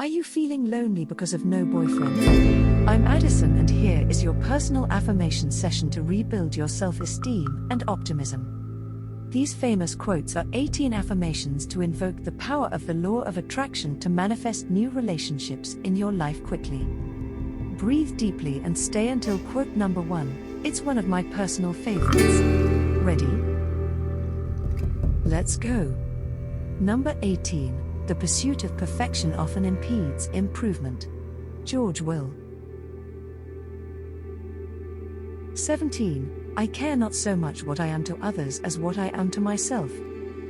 you feeling lonely because of no boyfriend? I'm Addison, and here is your personal affirmation session to rebuild your self-esteem and optimism. These famous quotes are 18 affirmations to invoke the power of the law of attraction to manifest new relationships in your life quickly. Breathe deeply and stay until quote number 1. It's one of my personal favorites. Ready? Let's go. Number 18. The pursuit of perfection often impedes improvement. George Will. 17. I care not so much what I am to others as what I am to myself.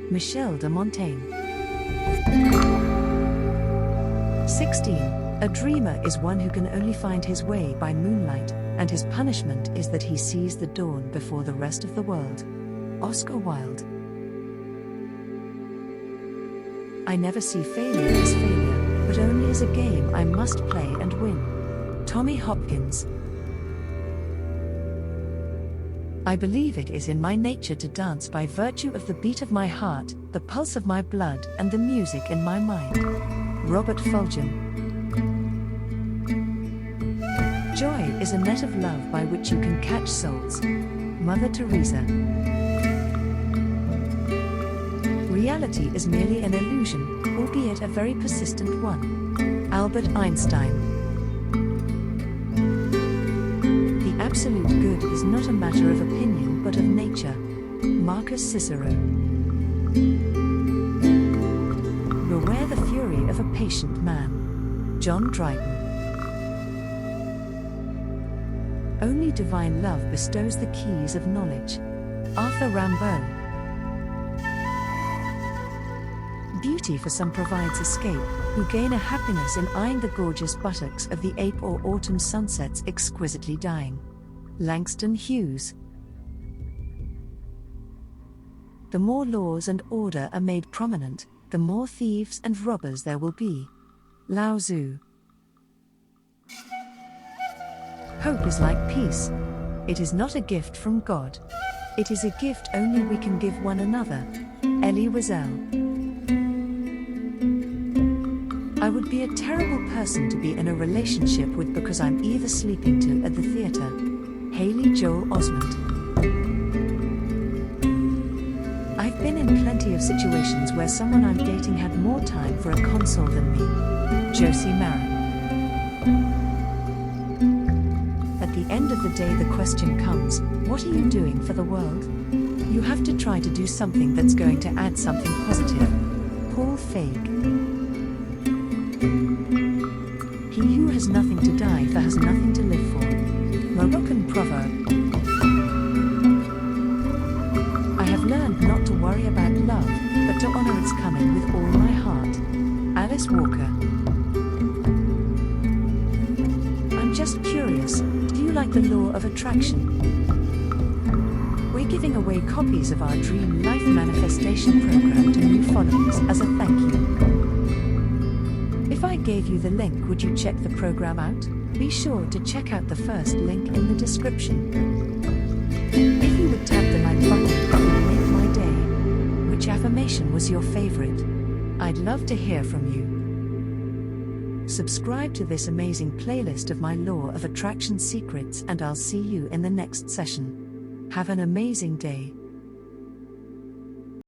Michel de Montaigne. 16. A dreamer is one who can only find his way by moonlight, and his punishment is that he sees the dawn before the rest of the world. Oscar Wilde. I never see failure as failure, but only as a game I must play and win. Tommy Hopkins. I believe it is in my nature to dance by virtue of the beat of my heart, the pulse of my blood, and the music in my mind. Robert Fulghum. Joy is a net of love by which you can catch souls. Mother Teresa. Reality is merely an illusion, albeit a very persistent one. Albert Einstein. The absolute good is not a matter of opinion but of nature. Marcus Cicero. Beware the fury of a patient man. John Dryden. Only divine love bestows the keys of knowledge. Arthur Rimbaud. Beauty for some provides escape, who gain a happiness in eyeing the gorgeous buttocks of the ape or autumn sunsets exquisitely dying. Langston Hughes. The more laws and order are made prominent, the more thieves and robbers there will be. Lao Tzu. Hope is like peace. It is not a gift from God. It is a gift only we can give one another. Elie Wiesel. I would be a terrible person to be in a relationship with because I'm either sleeping to at the theater. Haley Joel Osment. I've been in plenty of situations where someone I'm dating had more time for a console than me. Josie Maran. At the end of the day the question comes, what are you doing for the world? You have to try to do something that's going to add something positive. Paul Feig. He who has nothing to die for has nothing to live for. Moroccan proverb. I have learned not to worry about love, but to honor its coming with all my heart. Alice Walker. I'm just curious, do you like the law of attraction? We're giving away copies of our Dream Life Manifestation program to new followers as a thank you. If I gave you the link, would you check the program out? Be sure to check out the first link in the description. If you would tap the like button, it would make my day. Which affirmation was your favorite? I'd love to hear from you. Subscribe to this amazing playlist of my Law of Attraction secrets, and I'll see you in the next session. Have an amazing day.